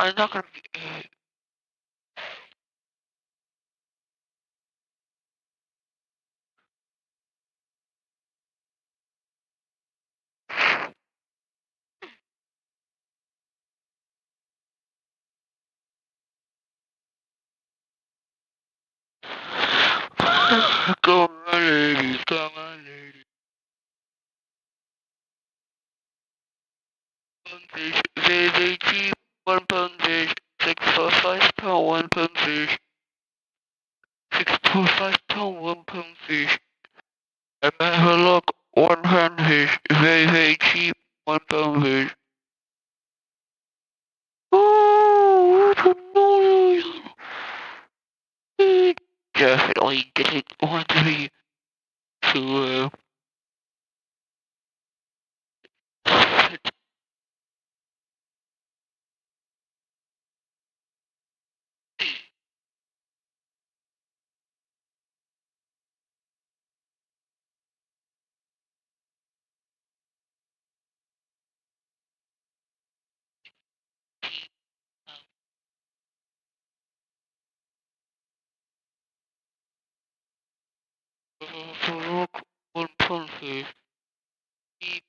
I'm not gonna be. Come on, ladies, come on, ladies. Pound fish, very, very cheap. 1 pound fish, 6 for 5 pound, 1 pound fish. 6 for 5 pound, 1 pound fish. And have a look, 1 pound fish, very, very cheap. 1 pound fish. Oh, what a noise! Definitely didn't want to be to look, 1 pound fish. Cheap.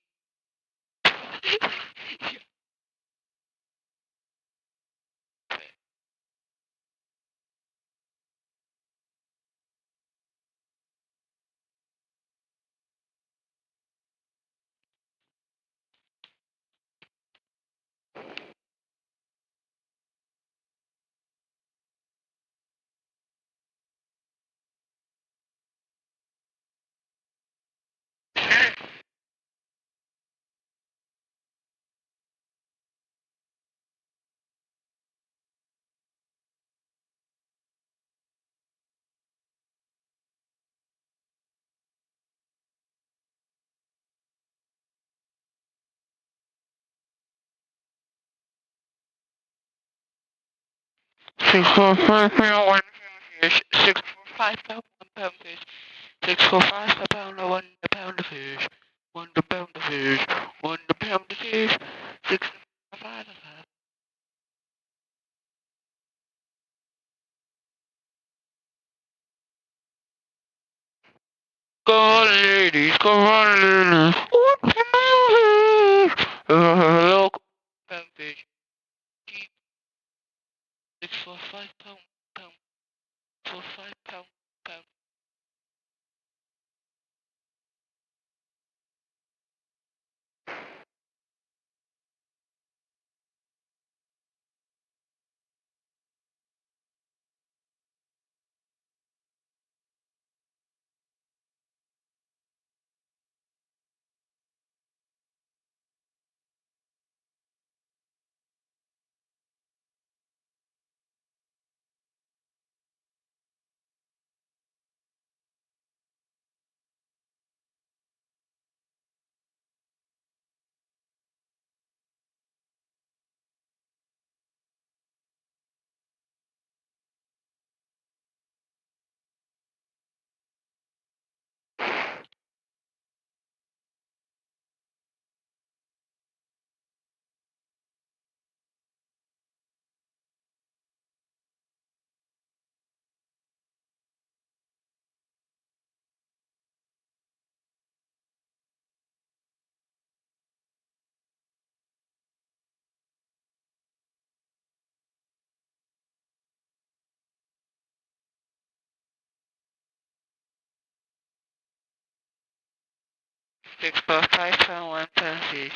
6 for 5 pound, 1 pound fish. 6 for 5 pound, 1 pound fish. 6 for 5 pound, 1 pound of fish. 1 pound of fish. 1 pound of fish. 6 for 5 of five. Come on, ladies, come on, ladies. 1 pound fish. Look, pound fish. Cheap. 6 for 5 pound, pound. For 5 pound, pound. Six for 5 pound, 1 pound fish.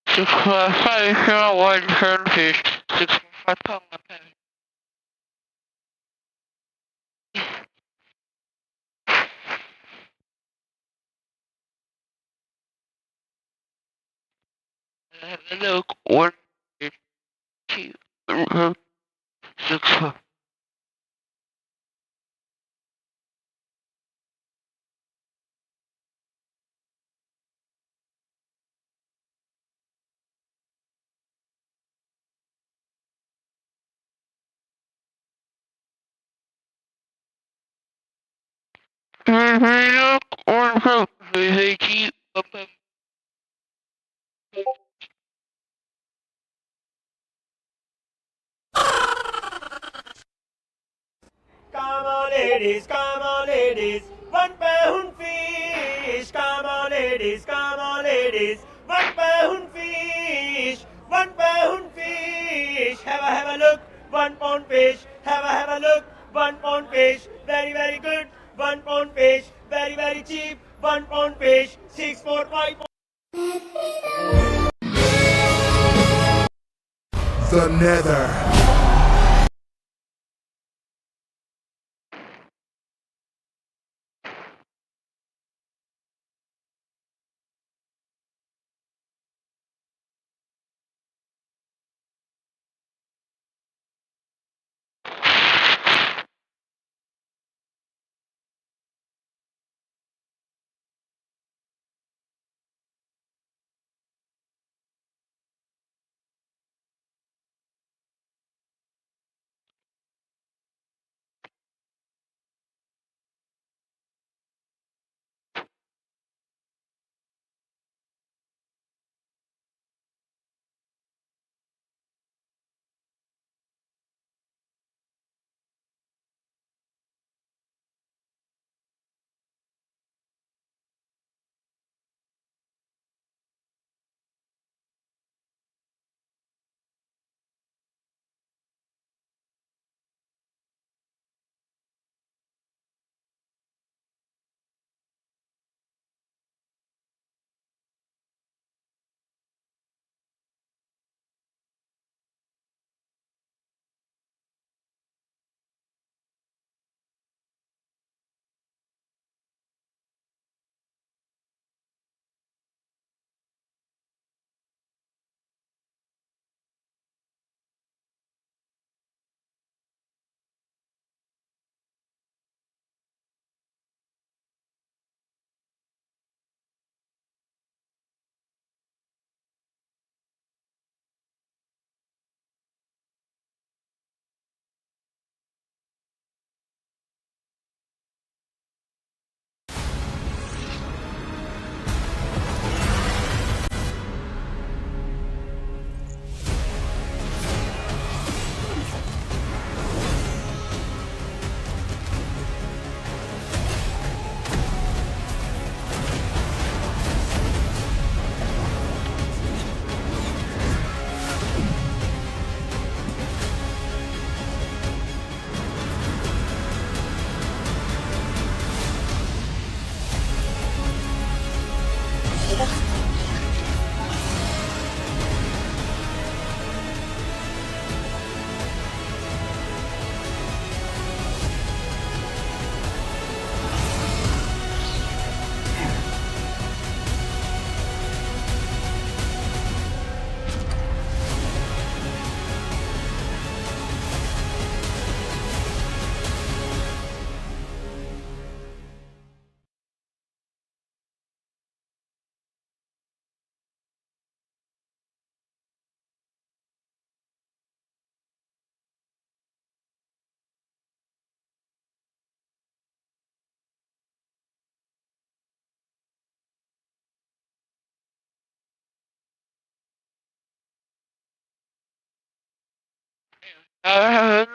6 for 5 pound, 1 pound fish. 6 for 5 pound, 1 pound. Have a look, 1 2 6 for. Have a look, 1 pound. Very cheap. pound. Come on ladies, £1 fish. Come on ladies, £1 fish, £1 fish. Have a look, £1 fish. Have a look, £1 fish. Very good, £1 fish. Very cheap, £1 fish. 645. The Nether.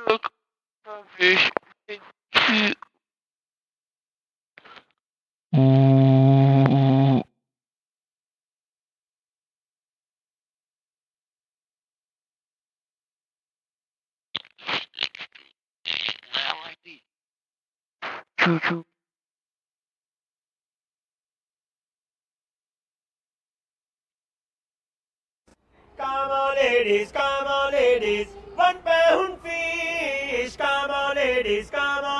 Look, fish. Ooh. I like these. Choo choo. Come on ladies, £1 fish. Come on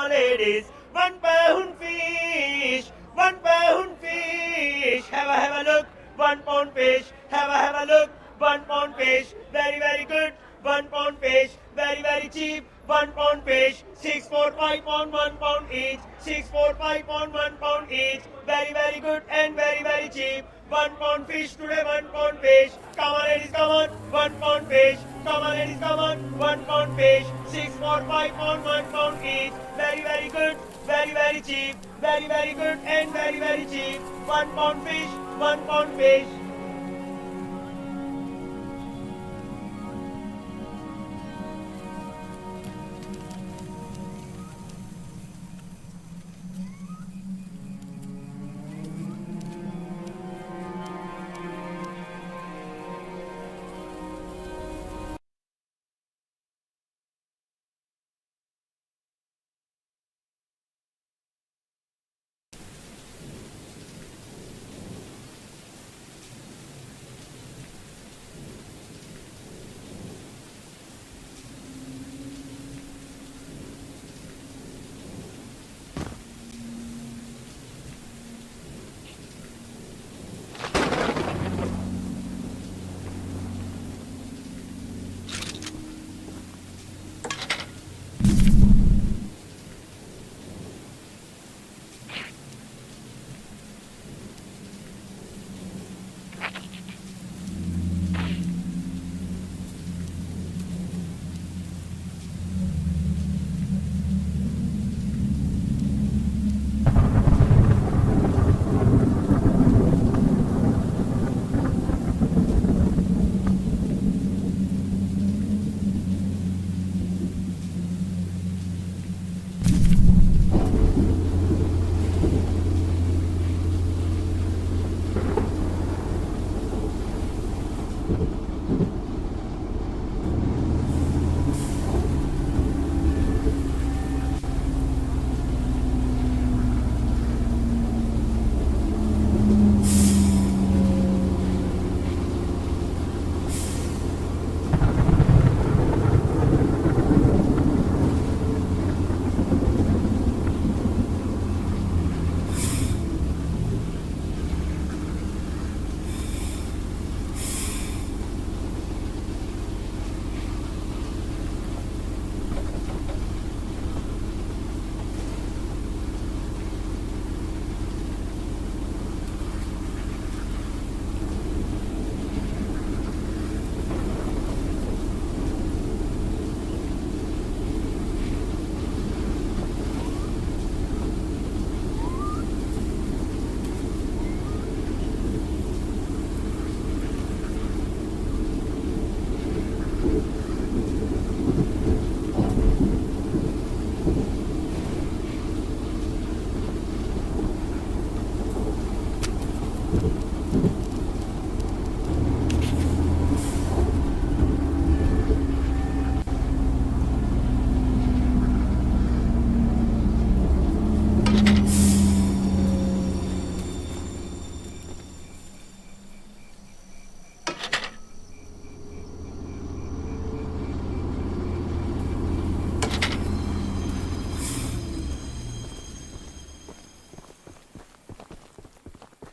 ladies, £1 fish, £1 fish. Have a look, £1 fish. Have a look, £1 fish. Very good, £1 fish. Very cheap, £1 fish. 645 on £1 each. 645 on £1 each. Very good and very cheap. £1 fish today, £1 fish. Come on ladies, come on, £1 fish. Come on ladies, come on, £1 fish. 645 on £1 each. Very good, very cheap. Very good and very cheap. £1 fish, £1 fish.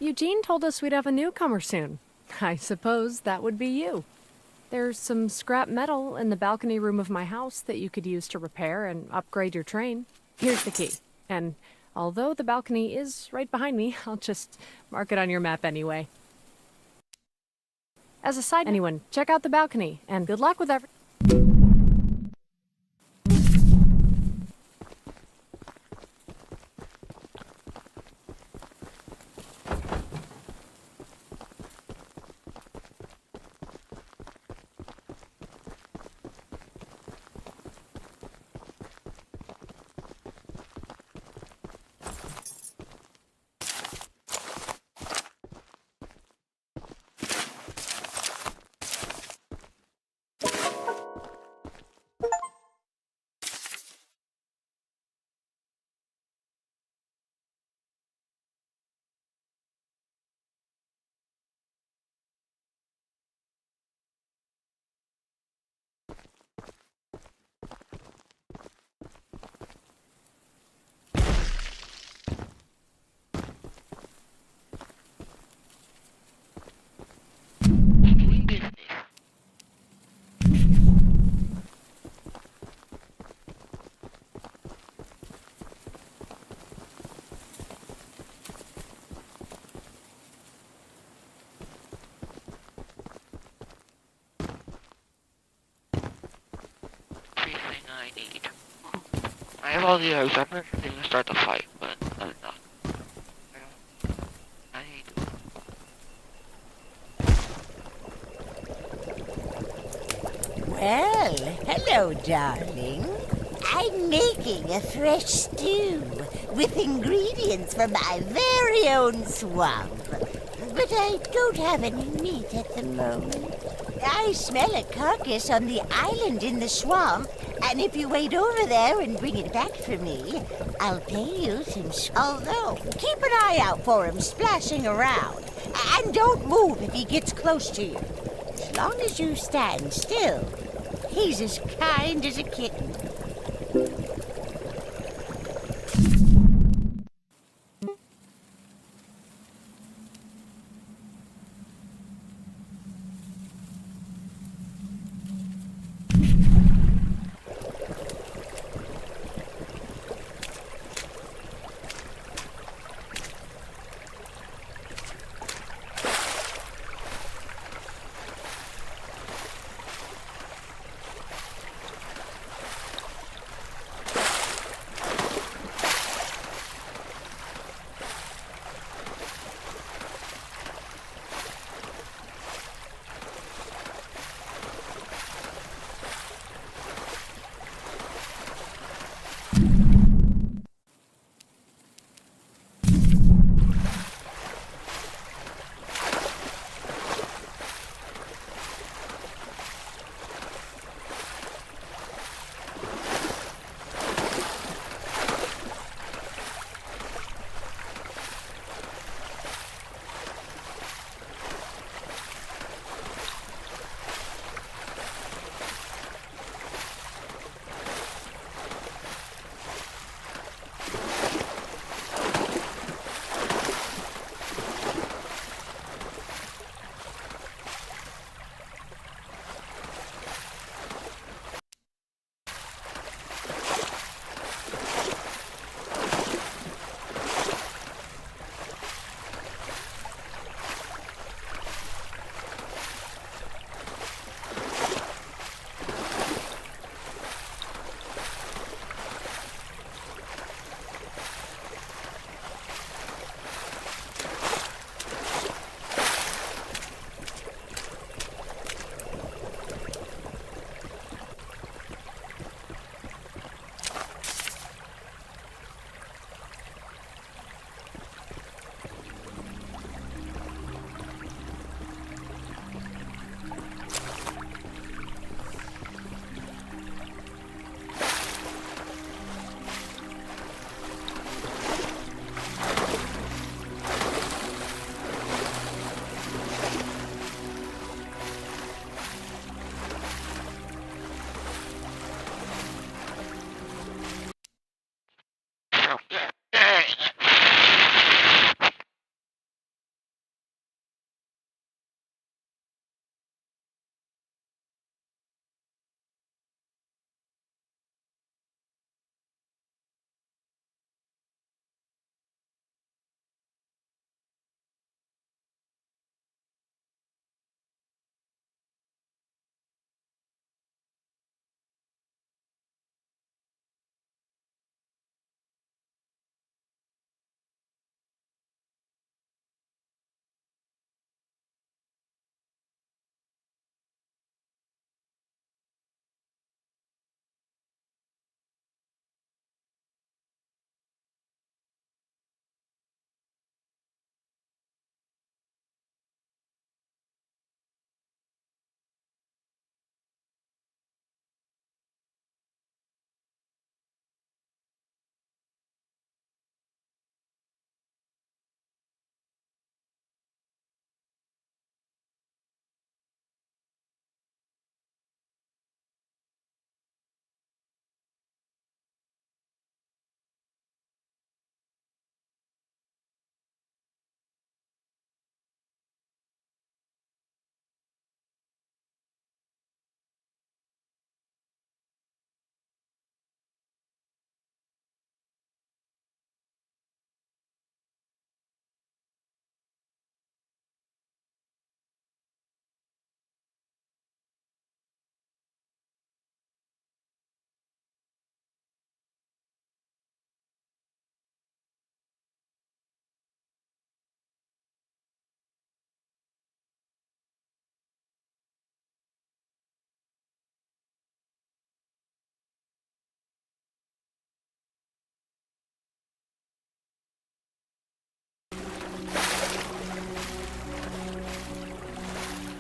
Eugene told us we'd have a newcomer soon. I suppose that would be you. There's some scrap metal in the balcony room of my house that you could use to repair and upgrade your train. Here's the key. And although the balcony is right behind me, I'll just mark it on your map anyway. As a side, anyone, check out the balcony, and good luck with everything. Doing business. Everything I need. I have all the eggs. I'm ready to start the fight, but I'm not. I Well, hello, darling. I'm making a fresh stew with ingredients from my very own swamp. But I don't have any meat at the moment. I smell a carcass on the island in the swamp, and if you wait over there and bring it back for me, I'll pay you some... Although, keep an eye out for him splashing around, and don't move if he gets close to you. As long as you stand still, he's as kind as a kitten.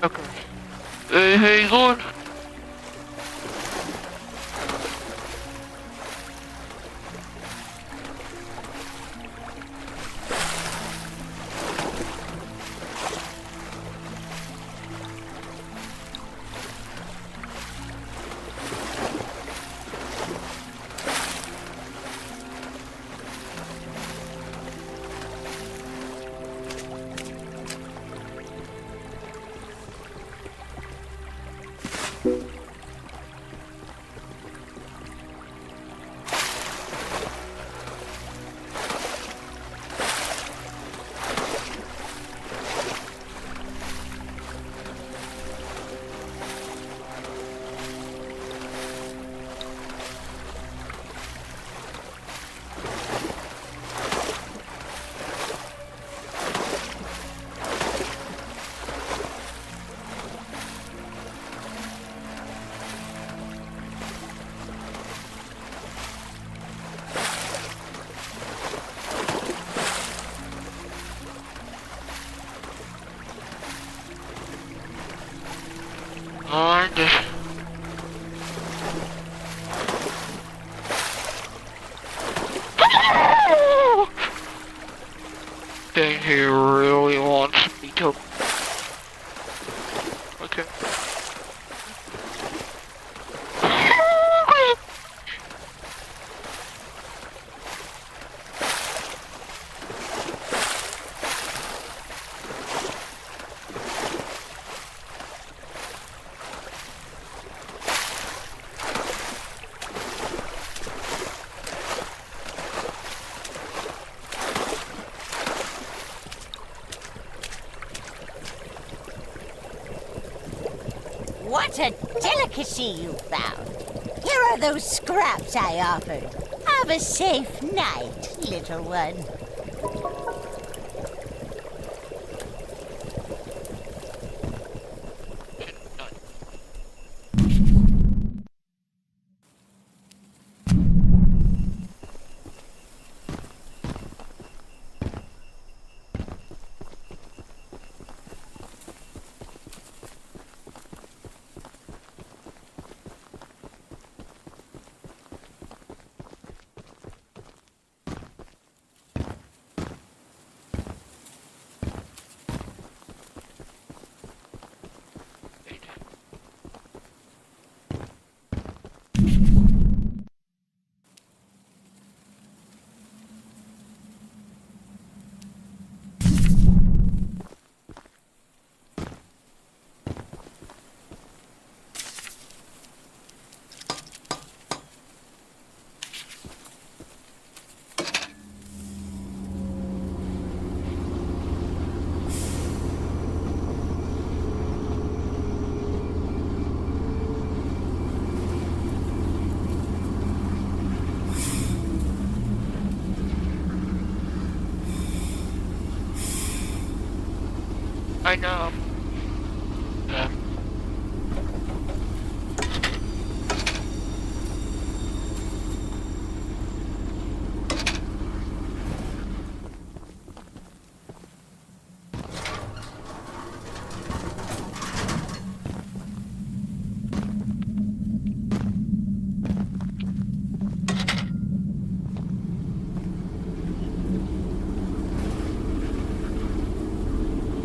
Okay. Hey, how you going? I just... Think he really wants me to... Okay. What a delicacy you found. Here are those scraps I offered. Have a safe night, little one. I know. Yeah.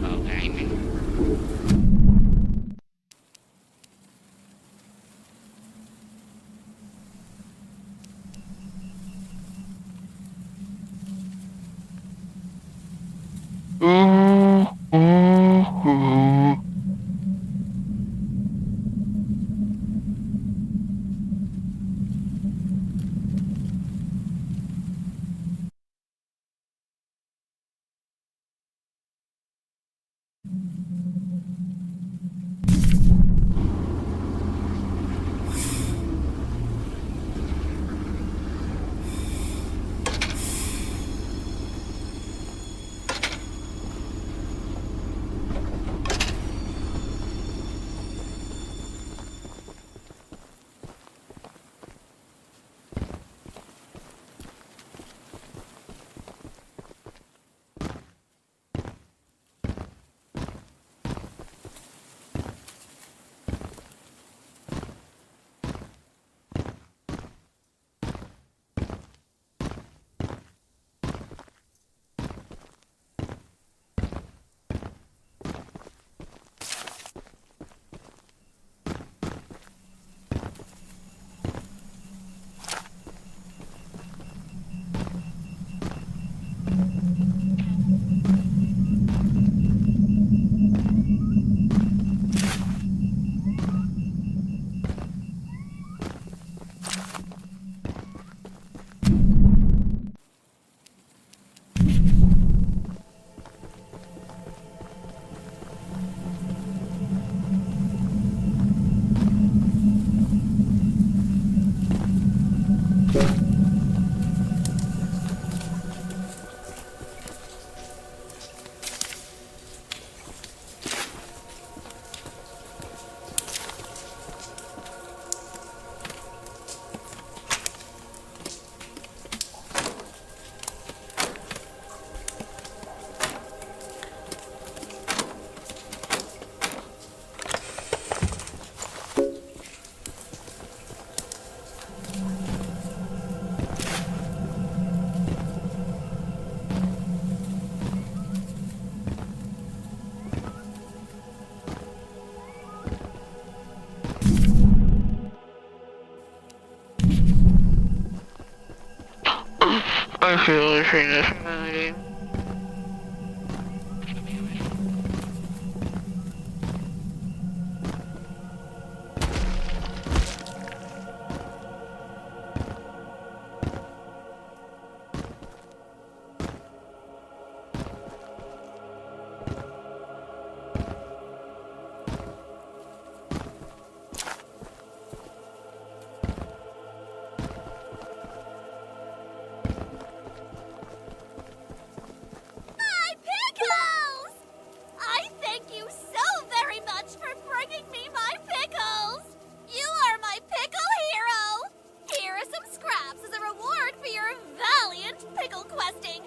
Okay. Ooh, ooh, ooh. train is riding. My pickles! I thank you so very much for bringing me my pickles! You are my pickle hero! Here are some scraps as a reward for your valiant pickle questing.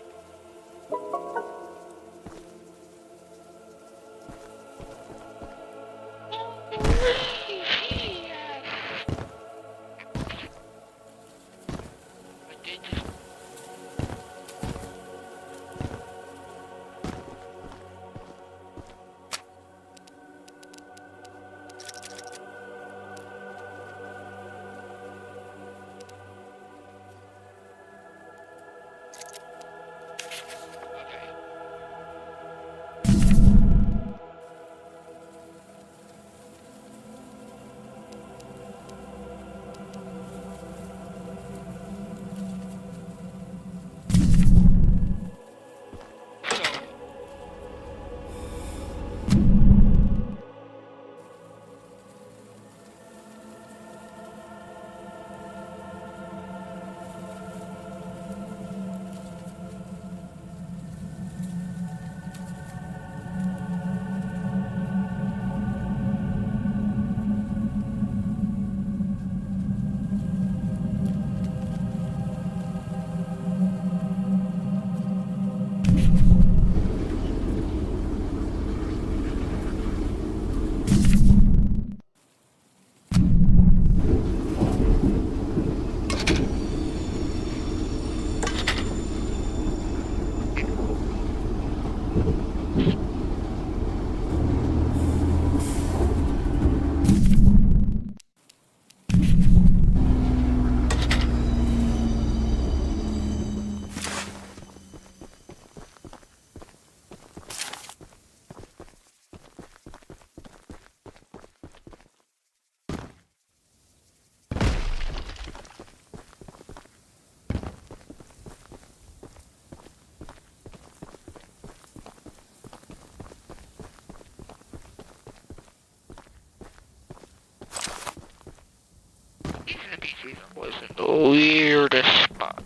These NPCs are always in the weirdest spots.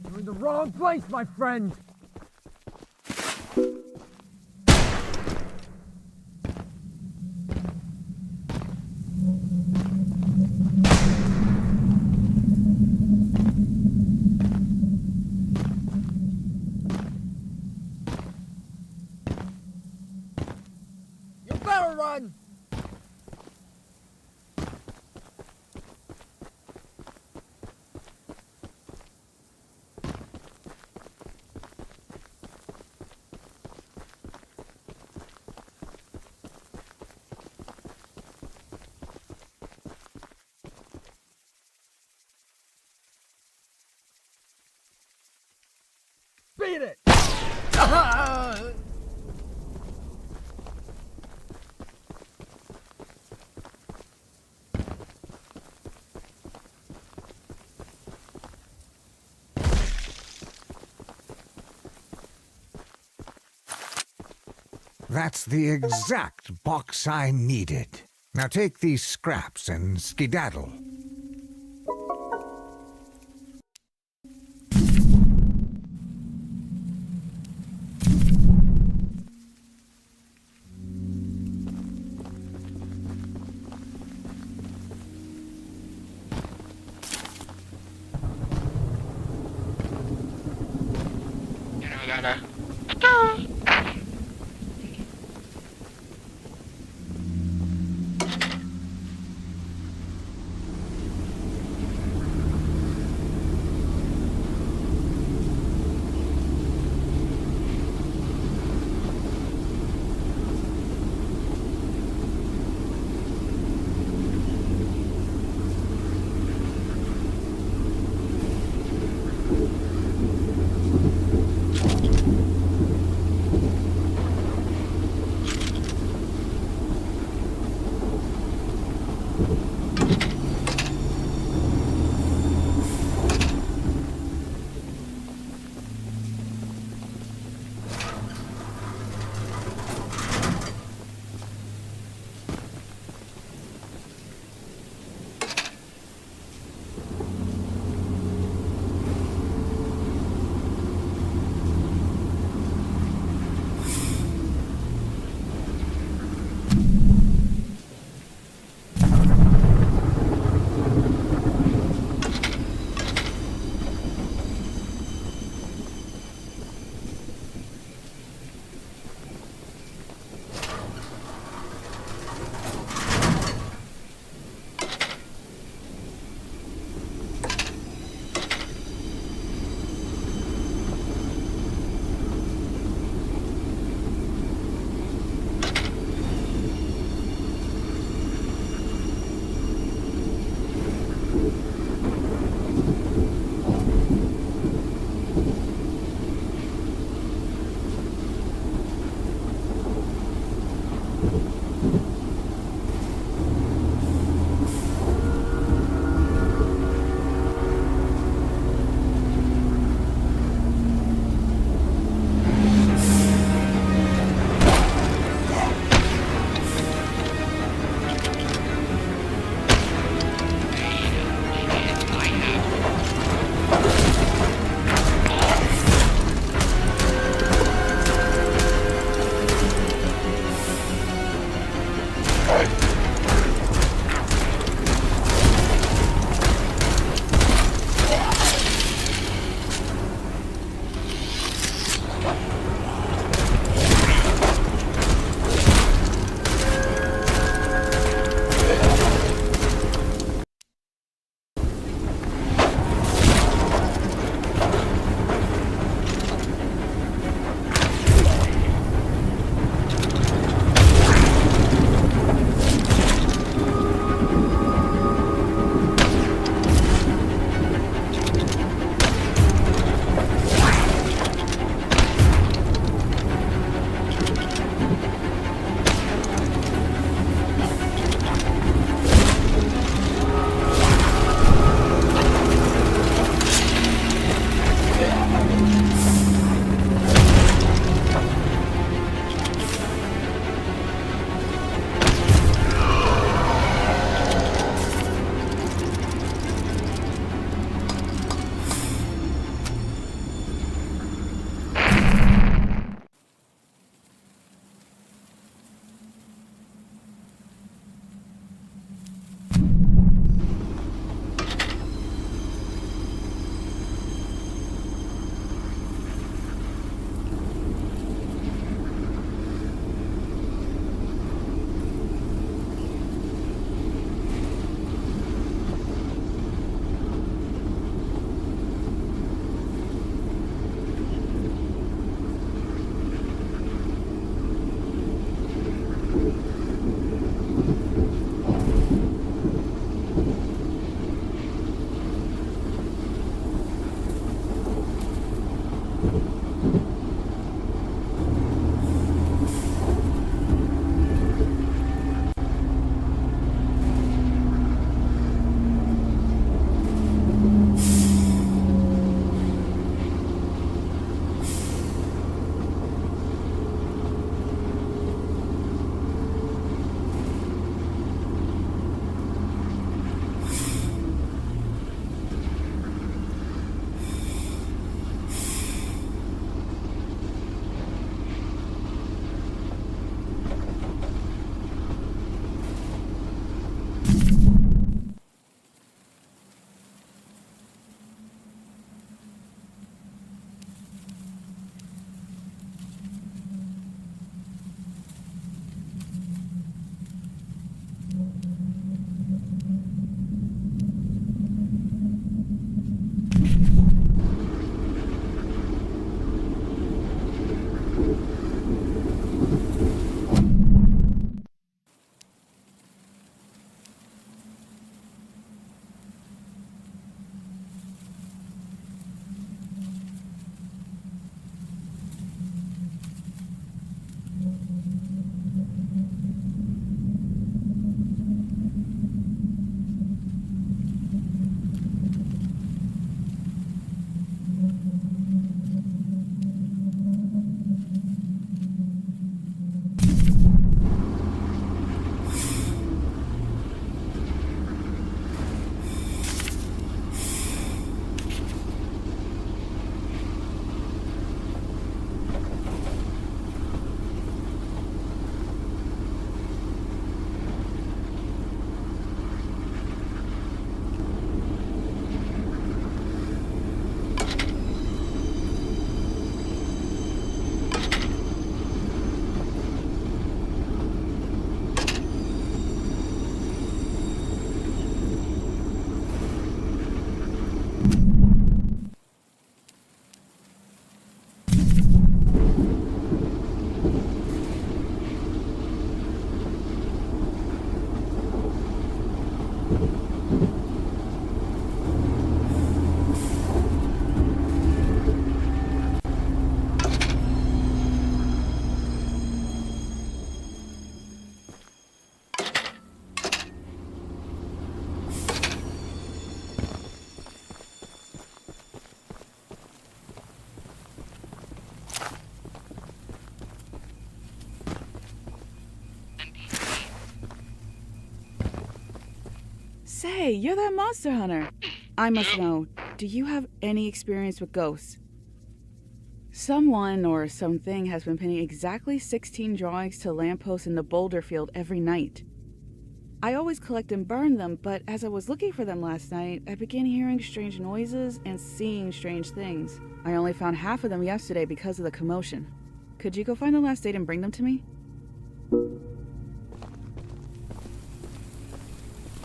You're in the wrong place, my friend! You better run! That's the exact box I needed. Now take these scraps and skedaddle. You know, I gotta. Say, you're that monster hunter. I must know, do you have any experience with ghosts? Someone or something has been pinning exactly 16 drawings to lampposts in the boulder field every night. I always collect and burn them, but as I was looking for them last night, I began hearing strange noises and seeing strange things. I only found half of them yesterday because of the commotion. Could you go find the last date and bring them to me?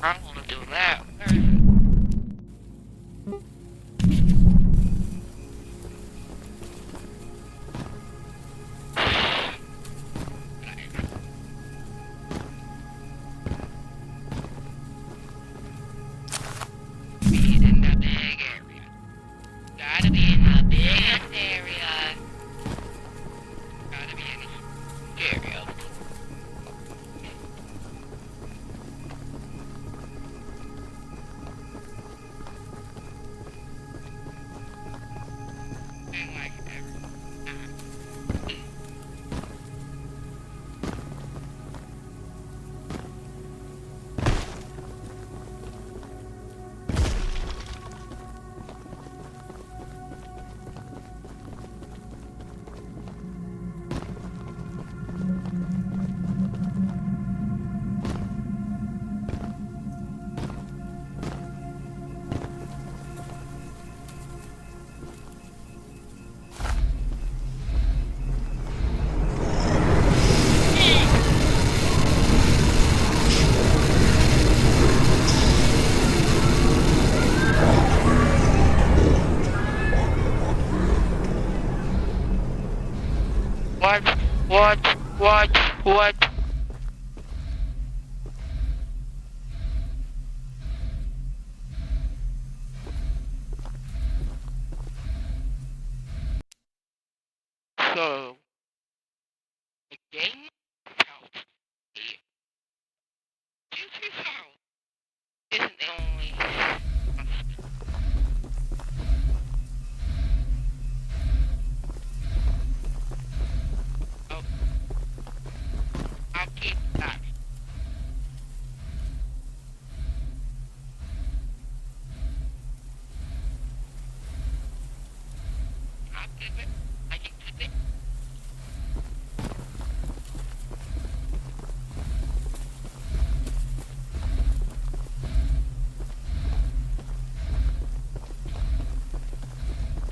I don't want to do that. Be in the big area. Gotta be in the biggest area. Gotta be in the area. And like What? So, the game tells me Choo House isn't the only. Oh, I'll keep that. I'll keep it. I can keep it.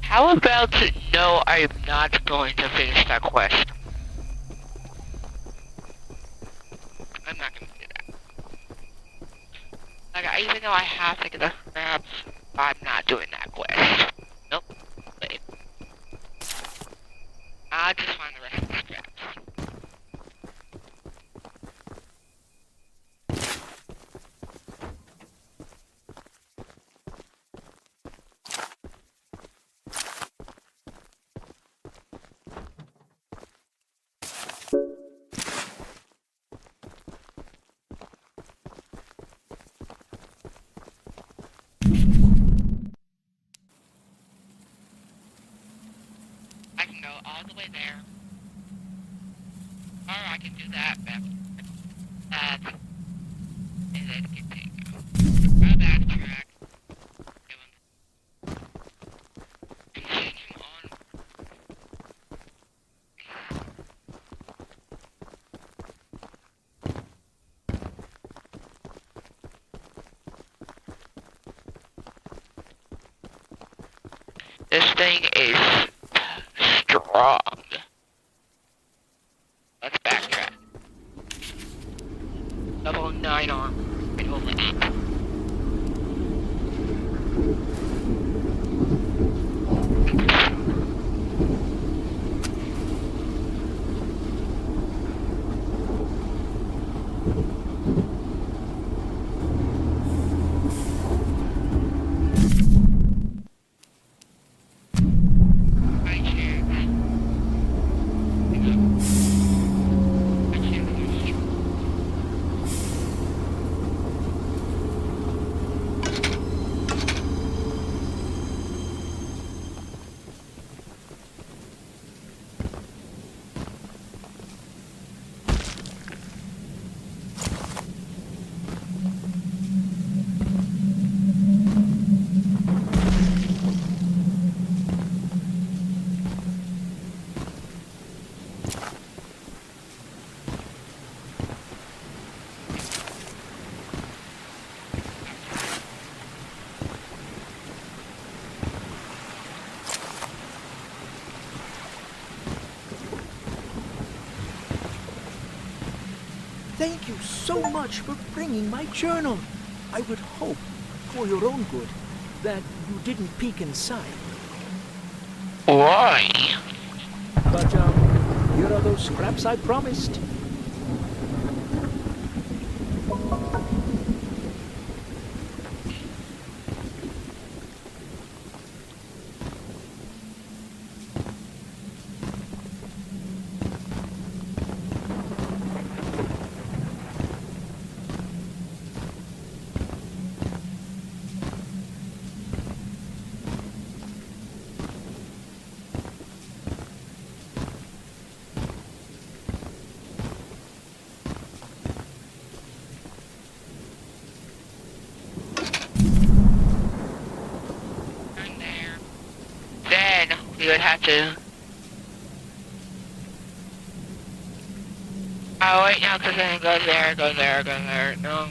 How about no, I'm not going to finish that quest. I'm not going to do that. Like, even though I have to get the scraps, I'm not doing that quest. Nope. Wait. I'll just find the rest of the scraps. I can go all the way there. Or I can do that, and then continue. Go backtrack. Continue on. This thing is strong. Let's backtrack. Level 9 arm. And over 8. Thank you so much for bringing my journal. I would hope, for your own good, that you didn't peek inside. Why? But, here are those scraps I promised. Then we would have to. Oh wait, no, because then it goes there, goes there, goes there. No.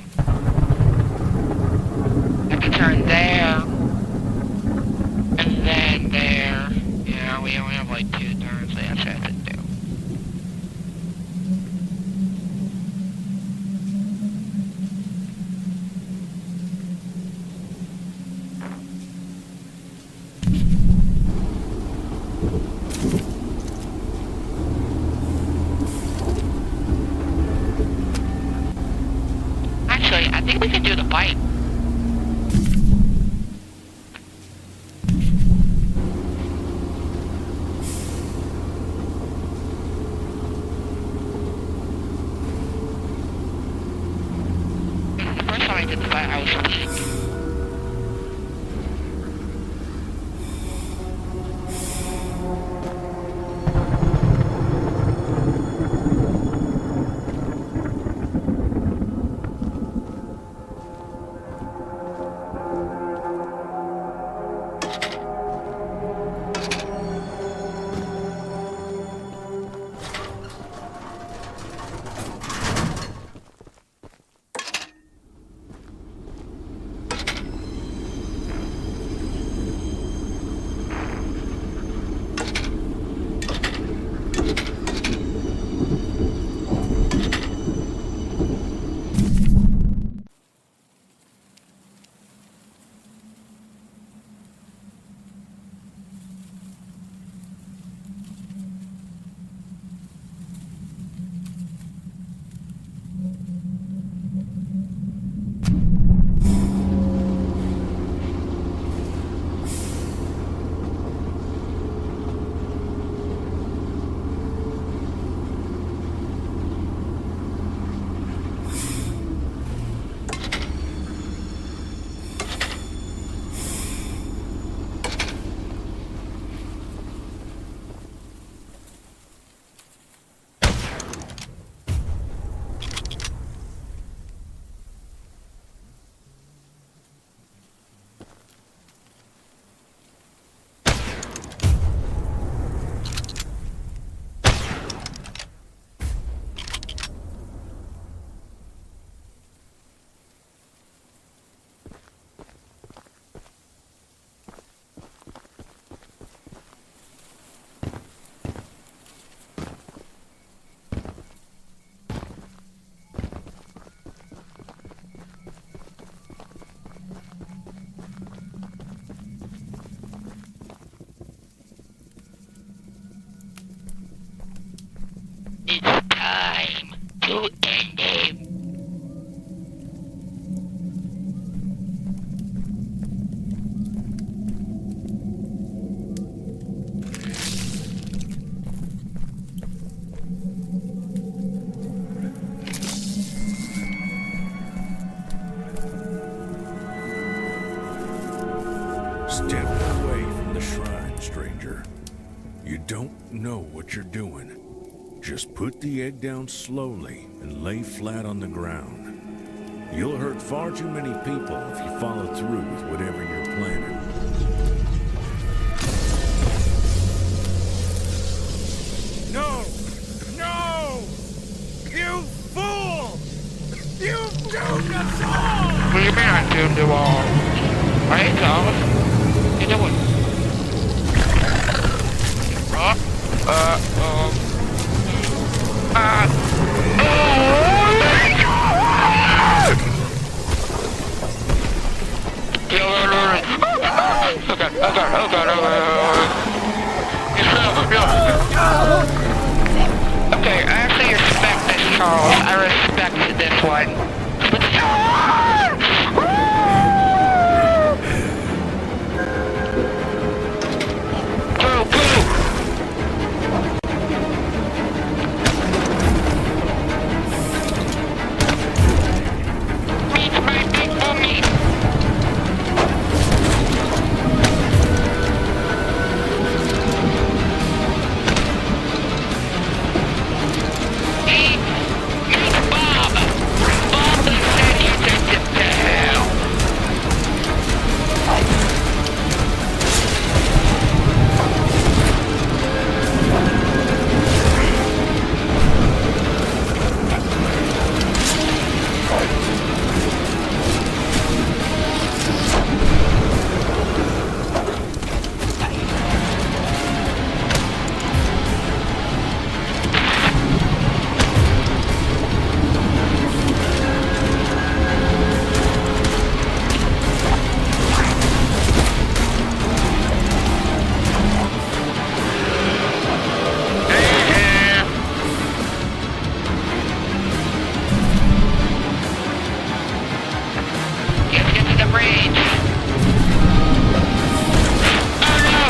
Have to turn there, and then there. Yeah, we only have like 2 turns, so that's what I have to do. Actually, I think we can do the bike. The first time I did the bike, I was weak. It's time to end it. Step away from the shrine, stranger. You don't know what you're doing. Just put the egg down slowly and lay flat on the ground. You'll hurt far too many people if you follow through with whatever you're planning. No! No! You fool! You doomed us all! What do you mean I doomed them all? Hey, Thomas. What you doing? Oh! Oh god, oh god. Okay, I actually respect this, Charles. I respect this one. But go, go! Meet my big mommy! Meet Bob! Bob the said you did the hell! Let's get to the bridge! Oh no!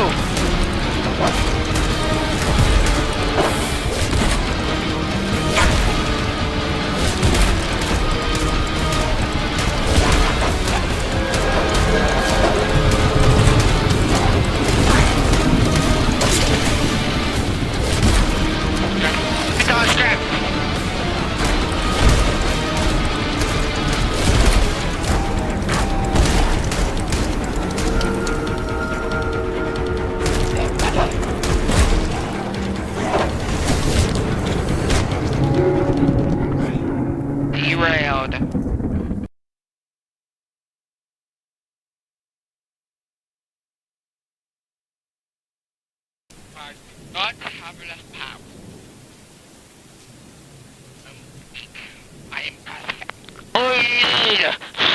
It's on strap! Derailed. Not have enough power. I am perfect. We need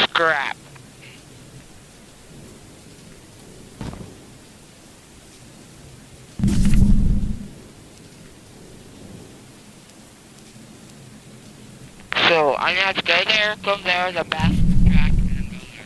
scrap. So I'm gonna have to go there, go there, the best track, and then go there.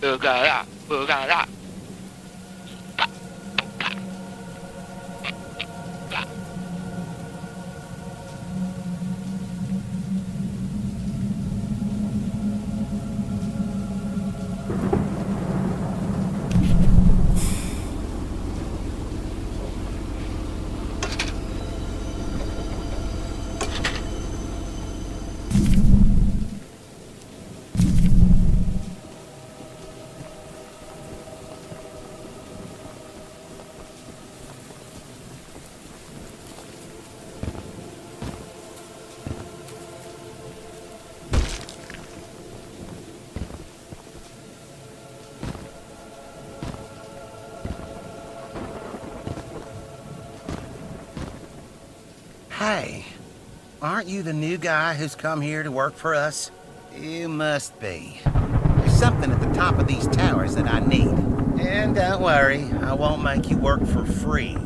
Boogada, boogada. Hey, aren't you the new guy who's come here to work for us? You must be. There's something at the top of these towers that I need. And don't worry, I won't make you work for free.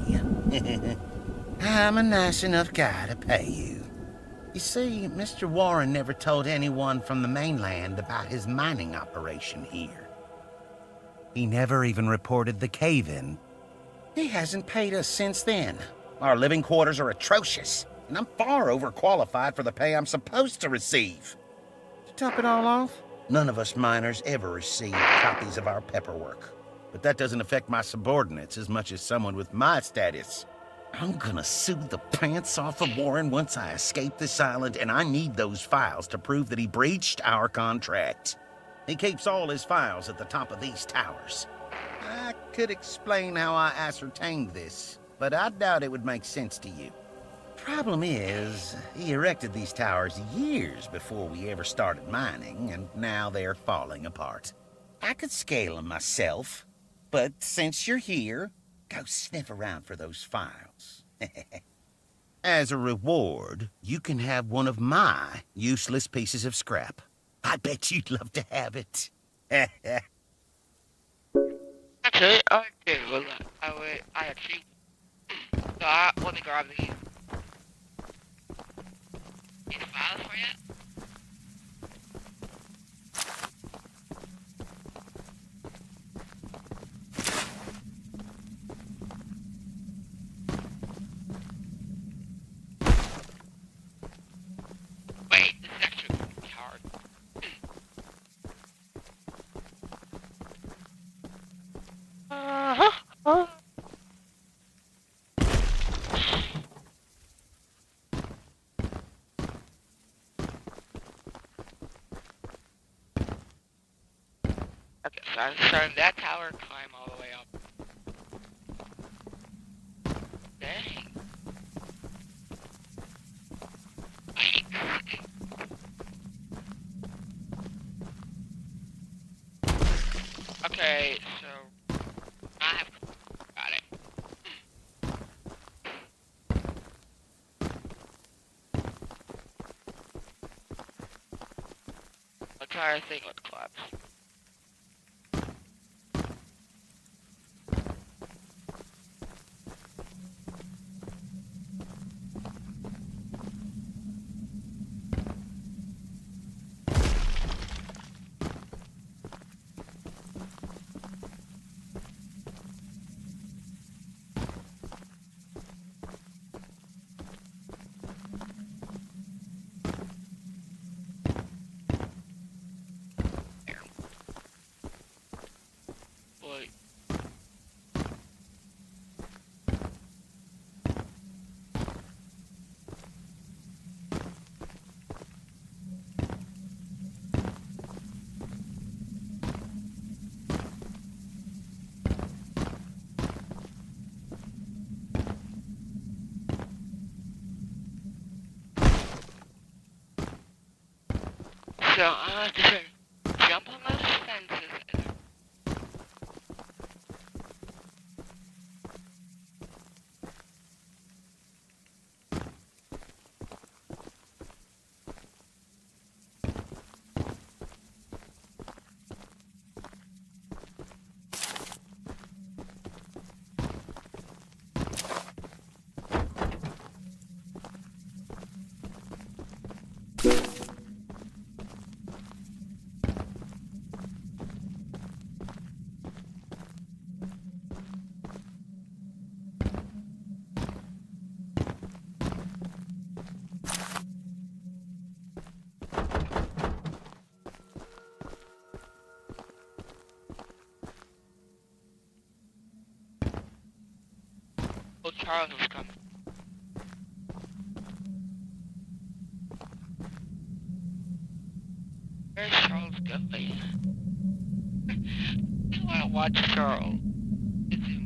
I'm a nice enough guy to pay you. You see, Mr. Warren never told anyone from the mainland about his mining operation here. He never even reported the cave-in. He hasn't paid us since then. Our living quarters are atrocious, and I'm far overqualified for the pay I'm supposed to receive. To top it all off, none of us miners ever receive copies of our paperwork. But that doesn't affect my subordinates as much as someone with my status. I'm gonna sue the pants off of Warren once I escape this island, and I need those files to prove that he breached our contract. He keeps all his files at the top of these towers. I could explain how I ascertained this, but I doubt it would make sense to you. Problem is, he erected these towers years before we ever started mining, and now they're falling apart. I could scale them myself, but since you're here, go sniff around for those files. As a reward, you can have one of my useless pieces of scrap. I bet you'd love to have it. Actually, I do. Well, I actually. So let me grab these files for you. Wait, this is actually going to be hard. Okay, so I'm starting that tower, climb all the way up. Dang. Okay, so I have got it. The entire thing would collapse. Wait. So I have to try to jump on those fences and oh, Charles was coming. Where's Charles going? I want to watch Charles. It's him.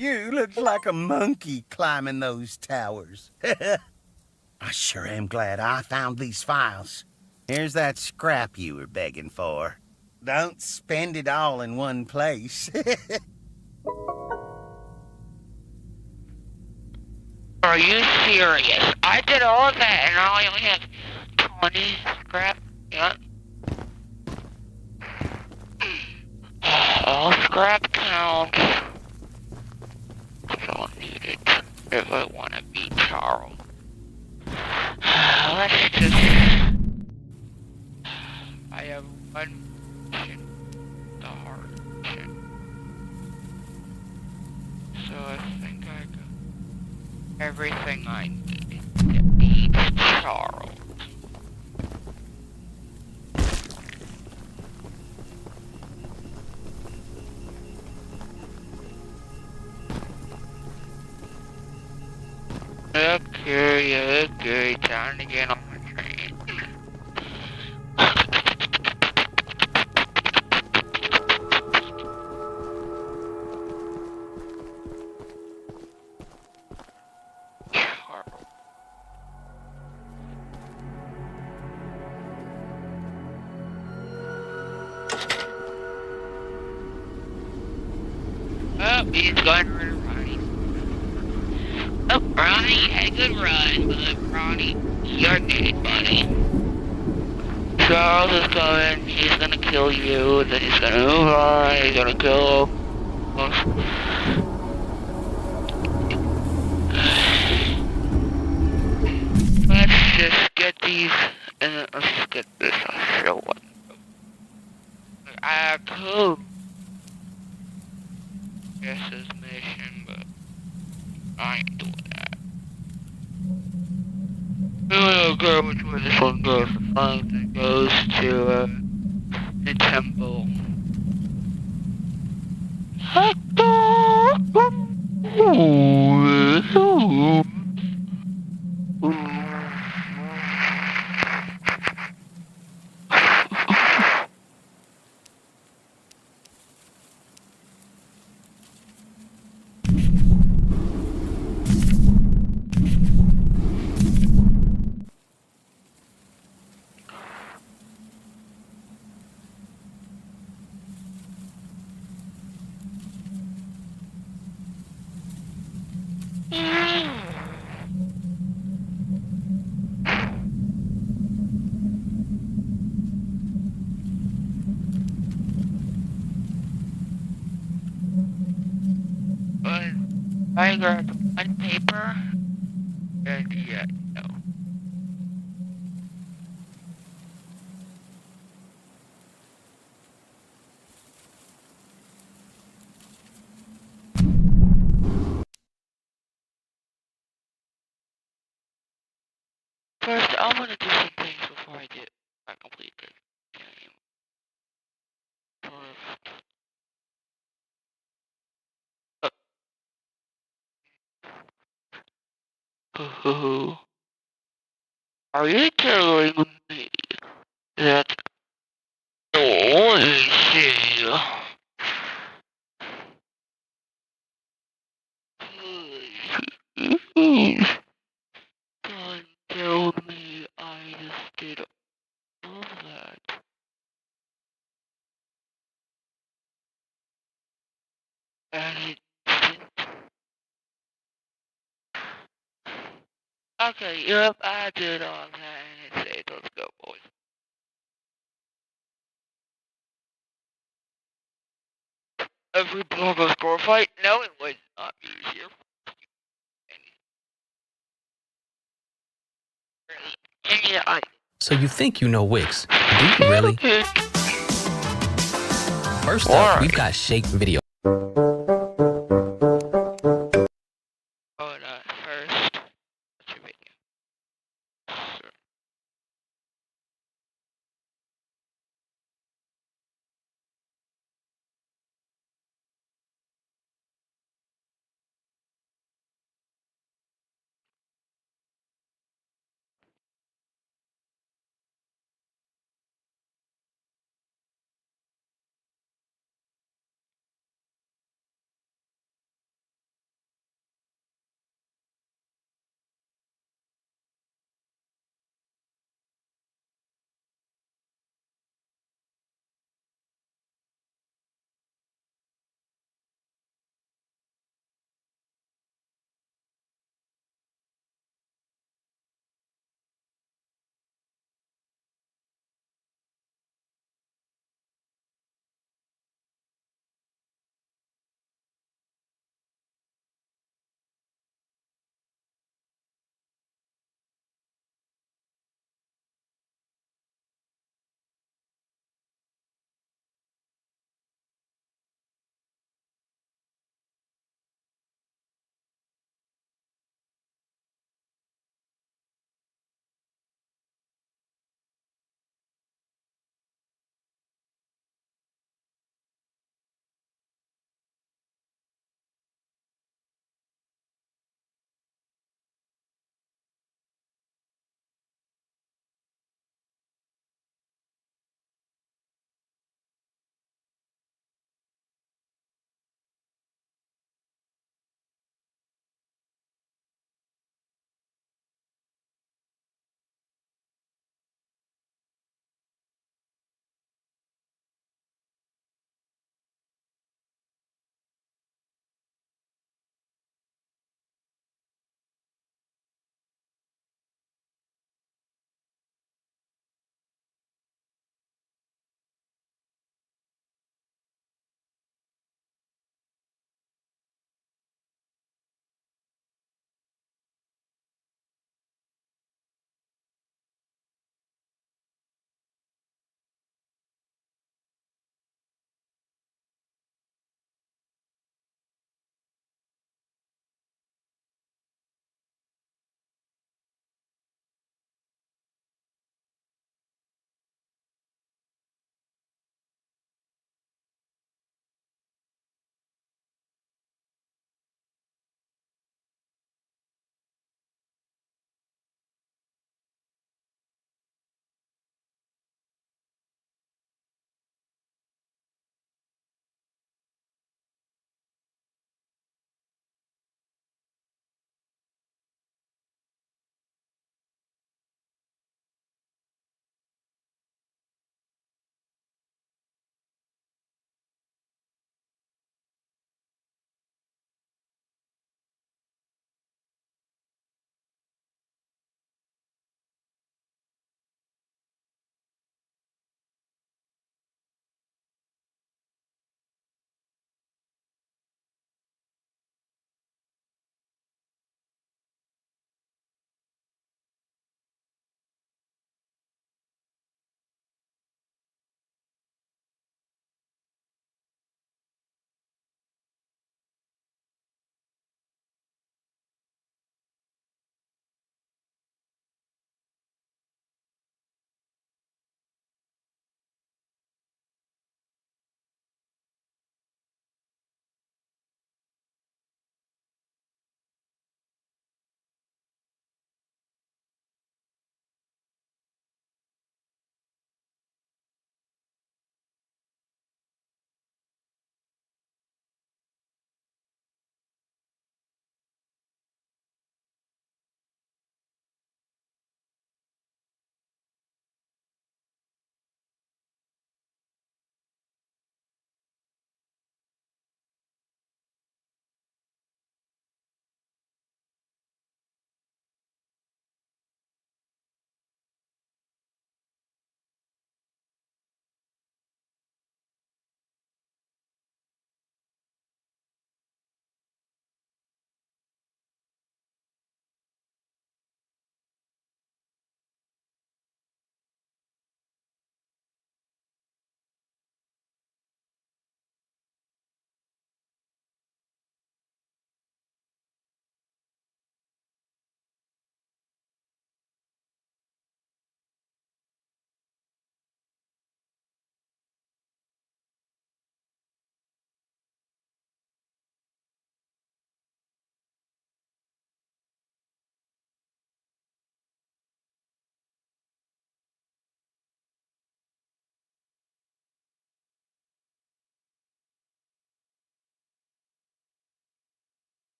You look like a monkey climbing those towers. I sure am glad I found these files. Here's that scrap you were begging for. Don't spend it all in one place. Are you serious? I did all of that and I only have 20 scrap. Yep. All scrap counts. So I need it if I want to beat Charles. Let's just... I have one mission, the hard mission. So I think I got everything I need to beat Charles. Okay, time to get on the train. Oh, he's going to Ronnie. Oh, Ronnie, you had a good run, but Ronnie, you're dead, buddy. Charles is coming, he's gonna kill you, then he's gonna move on, he's gonna kill us. Let's just get these, and let's just get this on show one. I could guess this mission, but I ain't doing that. I don't care which way this one goes, as long as it goes to, the temple. I grabbed one paper, and yeah, no. First, I want to do some things before I complete this game. First, are you telling me that the only thing don't tell me I just did all that? And it didn't. Okay, yep, I did all that and it said, let's go, boys. Every block of score fight? No, it was not easier. And yeah, So you think you know Wix? Do you really? First up, we've got Shake Video. First, what's your video? Sure.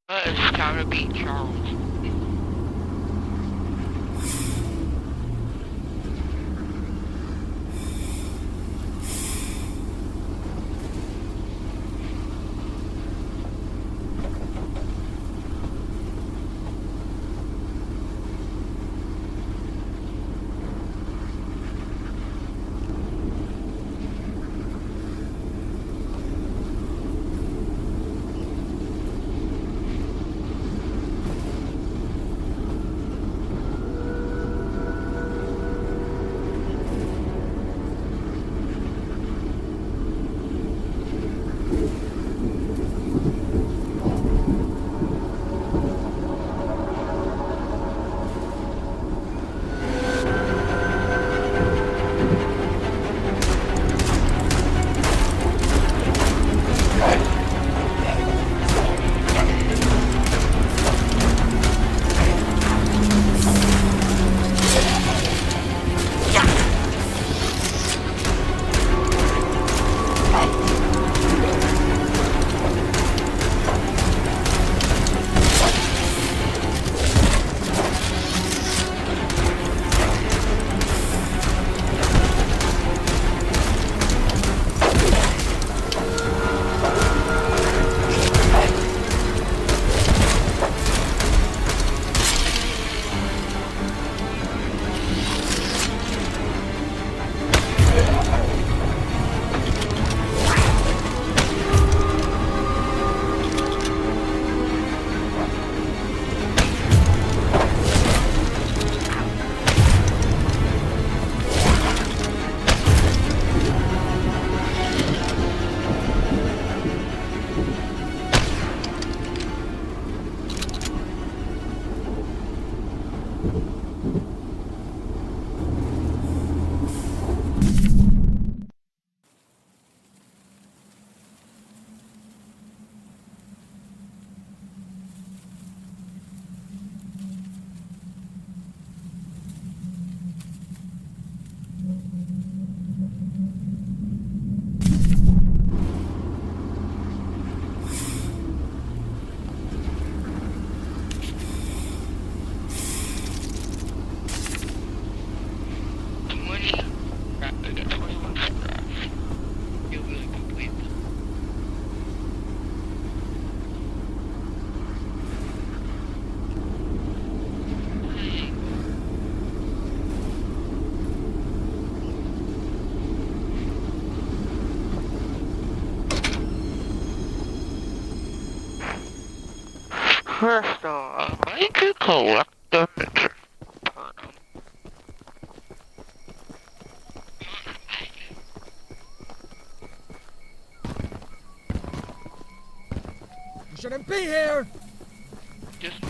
It's time to beat Charles. First off, I need to collect the picture. You shouldn't be here! Just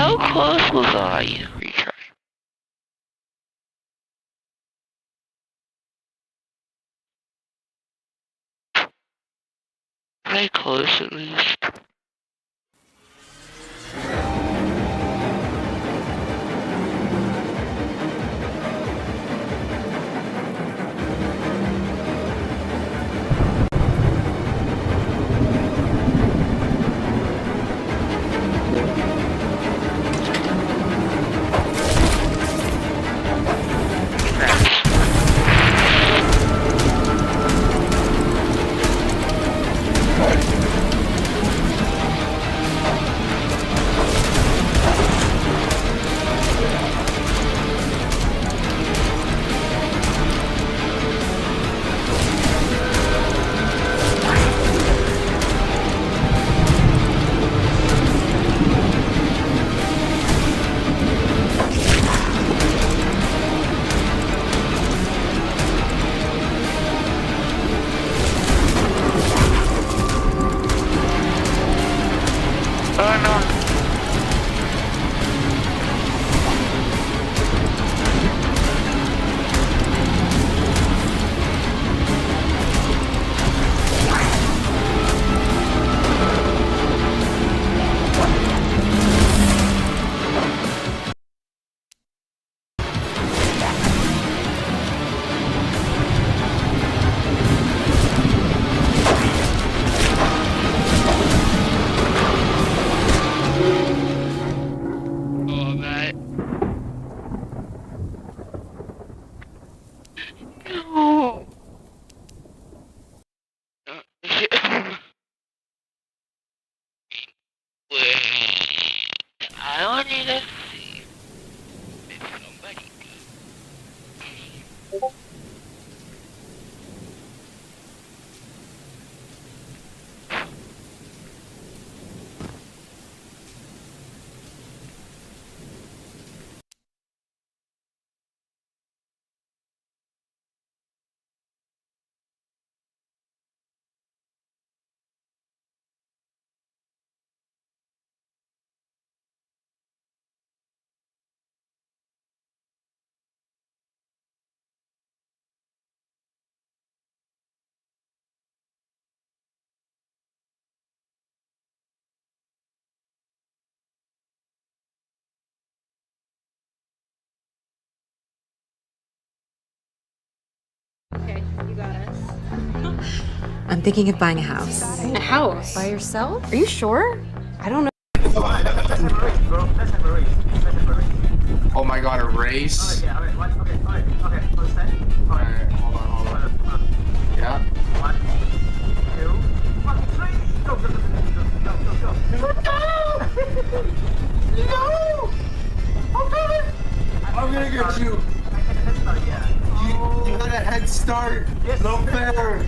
How close was I? Retry. Very close at least. I don't need to see if somebody Okay, you got us. I'm thinking of buying a house. A house? By yourself? Are you sure? I don't know. Oh my god, a race? Alright, hold on. Yeah. 1, 2, 1, 3, go, go, go, go, go, go. No! I'm gonna get you. You got a head start. No fair.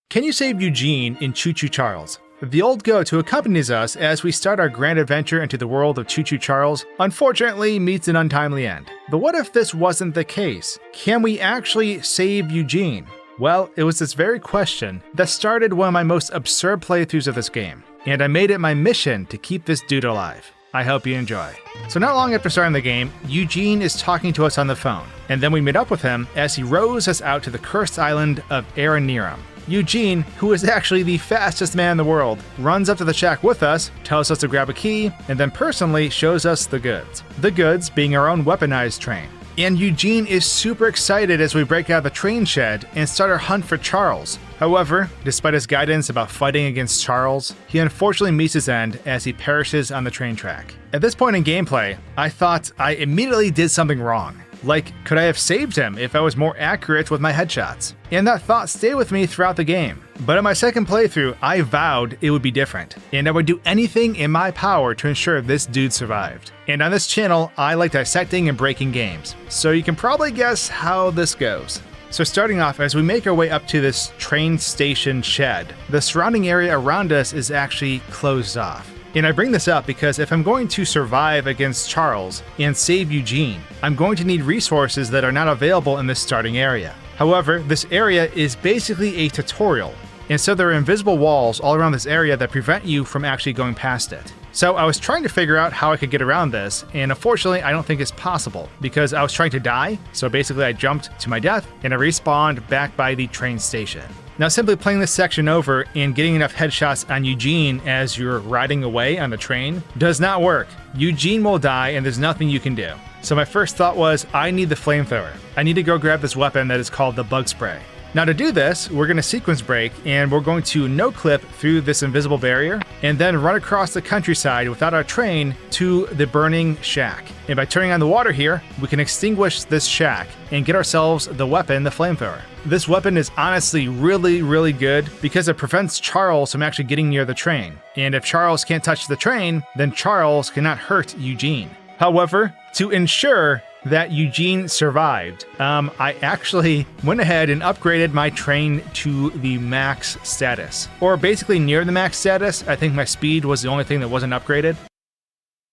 Can you save Eugene in Choo Choo Charles? The old goat who accompanies us as we start our grand adventure into the world of Choo Choo Charles unfortunately meets an untimely end. But what if this wasn't the case? Can we actually save Eugene? Well, it was this very question that started one of my most absurd playthroughs of this game, and I made it my mission to keep this dude alive. I hope you enjoy. So not long after starting the game, Eugene is talking to us on the phone, and then we meet up with him as he rows us out to the cursed island of Aranirum. Eugene, who is actually the fastest man in the world, runs up to the shack with us, tells us to grab a key, and then personally shows us the goods. The goods being our own weaponized train. And Eugene is super excited as we break out of the train shed and start our hunt for Charles. However, despite his guidance about fighting against Charles, he unfortunately meets his end as he perishes on the train track. At this point in gameplay, I thought I immediately did something wrong. Like, could I have saved him if I was more accurate with my headshots? And that thought stayed with me throughout the game. But in my second playthrough, I vowed it would be different, and I would do anything in my power to ensure this dude survived. And on this channel, I like dissecting and breaking games, so you can probably guess how this goes. So starting off, as we make our way up to this train station shed, the surrounding area around us is actually closed off. And I bring this up because if I'm going to survive against Charles and save Eugene, I'm going to need resources that are not available in this starting area. However, this area is basically a tutorial, and so there are invisible walls all around this area that prevent you from actually going past it. So I was trying to figure out how I could get around this, and unfortunately I don't think it's possible, because I was trying to die, so basically I jumped to my death, and I respawned back by the train station. Now simply playing this section over and getting enough headshots on Eugene as you're riding away on the train does not work. Eugene will die and there's nothing you can do. So my first thought was, I need the flamethrower. I need to go grab this weapon that is called the bug spray. Now to do this, we're going to sequence break and we're going to no-clip through this invisible barrier and then run across the countryside without our train to the burning shack. And by turning on the water here, we can extinguish this shack and get ourselves the weapon, the flamethrower. This weapon is honestly really good because it prevents Charles from actually getting near the train. And if Charles can't touch the train, then Charles cannot hurt Eugene. However, to ensure that Eugene survived, I actually went ahead and upgraded my train to the max status. Or basically near the max status. I think my speed was the only thing that wasn't upgraded.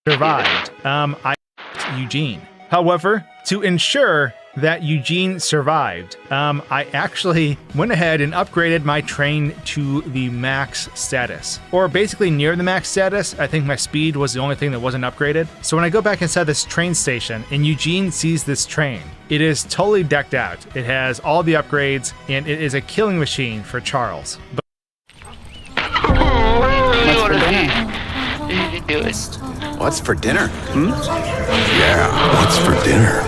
Survived. I Eugene. However, to ensure that Eugene survived, I actually went ahead and upgraded my train to the max status. Or basically near the max status. I think my speed was the only thing that wasn't upgraded. So when I go back inside this train station and Eugene sees this train, it is totally decked out. It has all the upgrades and it is a killing machine for Charles. What's for dinner? Yeah, what's for dinner?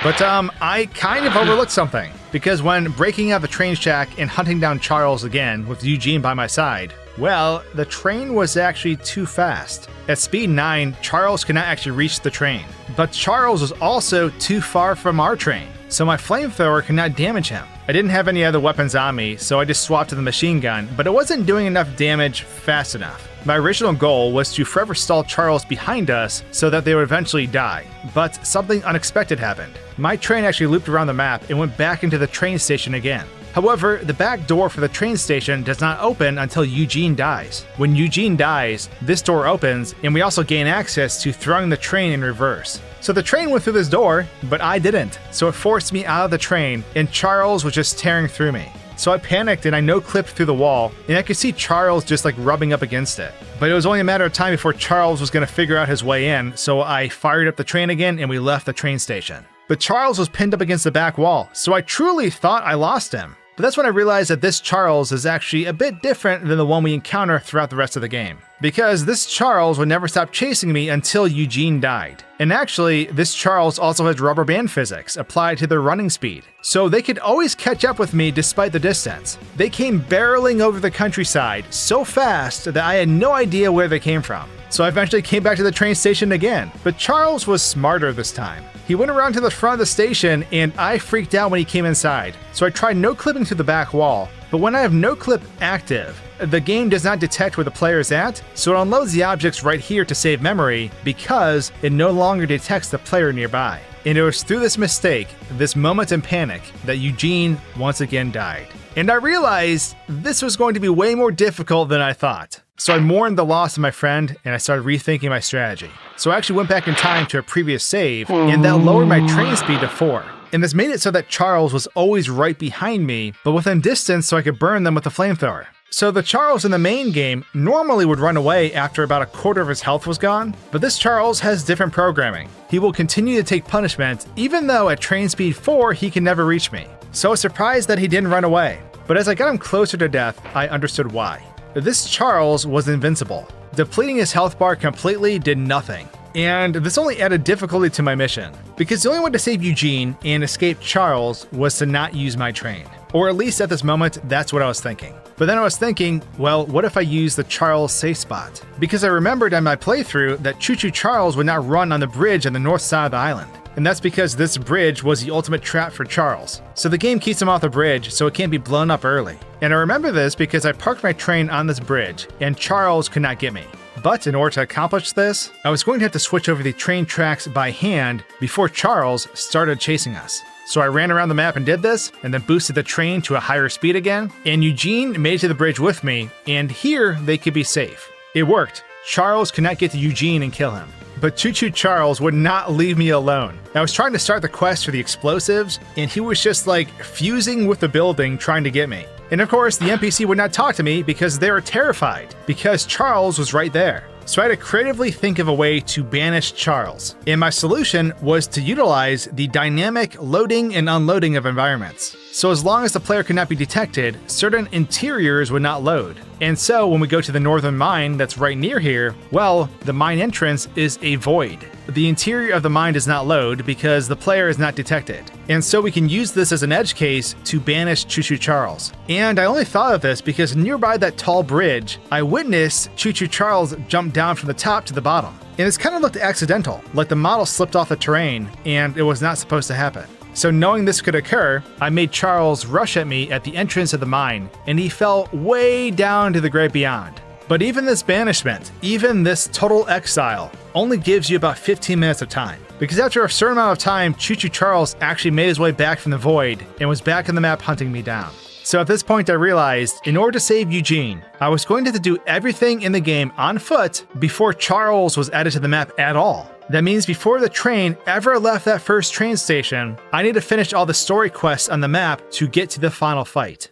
But I kind of overlooked something, because when breaking out the train shack and hunting down Charles again with Eugene by my side, well, the train was actually too fast. At speed 9, Charles could not actually reach the train. But Charles was also too far from our train, so my flamethrower could not damage him. I didn't have any other weapons on me, so I just swapped to the machine gun, but it wasn't doing enough damage fast enough. My original goal was to forever stall Charles behind us so that they would eventually die, but something unexpected happened. My train actually looped around the map and went back into the train station again. However, the back door for the train station does not open until Eugene dies. When Eugene dies, this door opens, and we also gain access to throwing the train in reverse. So the train went through this door, but I didn't, so it forced me out of the train, and Charles was just tearing through me. So I panicked and I no-clipped through the wall, and I could see Charles just like rubbing up against it. But it was only a matter of time before Charles was going to figure out his way in, so I fired up the train again and we left the train station. But Charles was pinned up against the back wall, so I truly thought I lost him. But that's when I realized that this Charles is actually a bit different than the one we encounter throughout the rest of the game. Because this Charles would never stop chasing me until Eugene died. And actually, this Charles also has rubber band physics applied to their running speed. So they could always catch up with me despite the distance. They came barreling over the countryside so fast that I had no idea where they came from. So I eventually came back to the train station again. But Charles was smarter this time. He went around to the front of the station and I freaked out when he came inside. So I tried no-clipping through the back wall. But when I have no-clip active, the game does not detect where the player is at, so it unloads the objects right here to save memory because it no longer detects the player nearby. And it was through this mistake, this moment in panic, that Eugene once again died. And I realized this was going to be way more difficult than I thought. So I mourned the loss of my friend and I started rethinking my strategy. So I actually went back in time to a previous save and that lowered my train speed to 4. And this made it so that Charles was always right behind me, but within distance so I could burn them with the flamethrower. So the Charles in the main game normally would run away after about a quarter of his health was gone, but this Charles has different programming. He will continue to take punishment even though at train speed 4 he can never reach me. So I was surprised that he didn't run away, but as I got him closer to death, I understood why. This Charles was invincible. Depleting his health bar completely did nothing. And this only added difficulty to my mission, because the only way to save Eugene and escape Charles was to not use my train. Or at least at this moment, that's what I was thinking. But then I was thinking, well, what if I use the Charles safe spot? Because I remembered on my playthrough that Choo Charles would not run on the bridge on the north side of the island. And that's because this bridge was the ultimate trap for Charles. So the game keeps him off the bridge so it can't be blown up early. And I remember this because I parked my train on this bridge and Charles could not get me. But in order to accomplish this, I was going to have to switch over the train tracks by hand before Charles started chasing us. So I ran around the map and did this, and then boosted the train to a higher speed again, and Eugene made it to the bridge with me, and here they could be safe. It worked. Charles could not get to Eugene and kill him. But Choo Charles would not leave me alone. I was trying to start the quest for the explosives, and he was just like fusing with the building trying to get me. And of course, the NPC would not talk to me because they were terrified, because Charles was right there. So I had to creatively think of a way to banish Charles. And my solution was to utilize the dynamic loading and unloading of environments. So as long as the player could not be detected, certain interiors would not load. And so when we go to the northern mine that's right near here, well, the mine entrance is a void. The interior of the mine does not load because the player is not detected. And so we can use this as an edge case to banish Choo Choo Charles. And I only thought of this because nearby that tall bridge, I witnessed Choo Choo Charles jump down from the top to the bottom. And it's kind of looked accidental, like the model slipped off the terrain and it was not supposed to happen. So knowing this could occur, I made Charles rush at me at the entrance of the mine, and he fell way down to the great beyond. But even this banishment, even this total exile, only gives you about 15 minutes of time. Because after a certain amount of time, Choo Choo Charles actually made his way back from the void and was back on the map hunting me down. So at this point I realized, in order to save Eugene, I was going to have to do everything in the game on foot before Charles was added to the map at all. That means before the train ever left that first train station, I need to finish all the story quests on the map to get to the final fight.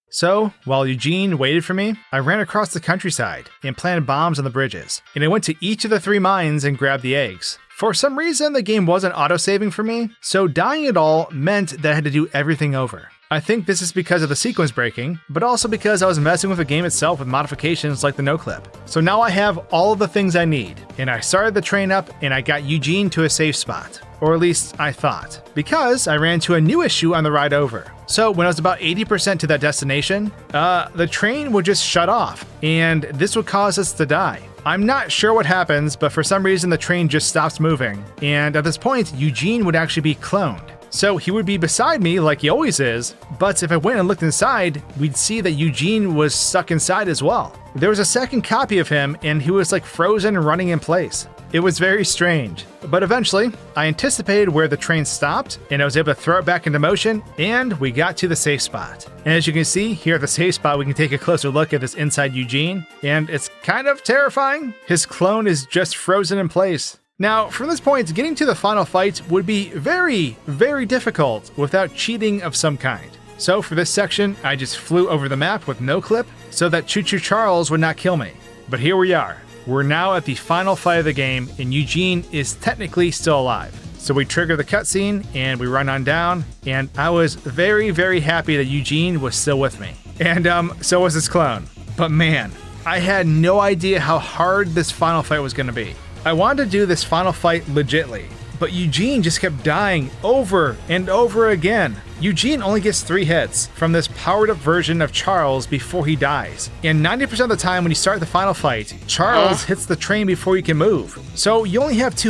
So, while Eugene waited for me, I ran across the countryside and planted bombs on the bridges, and I went to each of the 3 mines and grabbed the eggs. For some reason, the game wasn't autosaving for me, so dying at all meant that I had to do everything over. I think this is because of the sequence breaking, but also because I was messing with the game itself with modifications like the no-clip. So now I have all of the things I need, and I started the train up and I got Eugene to a safe spot. Or at least I thought, because I ran into a new issue on the ride over. So when I was about 80% to that destination, the train would just shut off, and this would cause us to die. I'm not sure what happens, but for some reason the train just stops moving, and at this point, Eugene would actually be cloned. So he would be beside me like he always is, but if I went and looked inside, we'd see that Eugene was stuck inside as well. There was a second copy of him, and he was like frozen and running in place. It was very strange, but eventually, I anticipated where the train stopped, and I was able to throw it back into motion, and we got to the safe spot. And as you can see, here at the safe spot, we can take a closer look at this inside Eugene, and it's kind of terrifying. His clone is just frozen in place. Now, from this point, getting to the final fight would be very, very difficult without cheating of some kind. So for this section, I just flew over the map with no clip so that Choo Choo Charles would not kill me. But here we are. We're now at the final fight of the game, and Eugene is technically still alive. So we trigger the cutscene, and we run on down, and I was very, very happy that Eugene was still with me. And so was his clone. But man, I had no idea how hard this final fight was going to be. I wanted to do this final fight legitly, but Eugene just kept dying over and over again. Eugene only gets 3 hits from this powered up version of Charles before he dies. And 90% of the time when you start the final fight, Charles hits the train before you can move. So you only have 2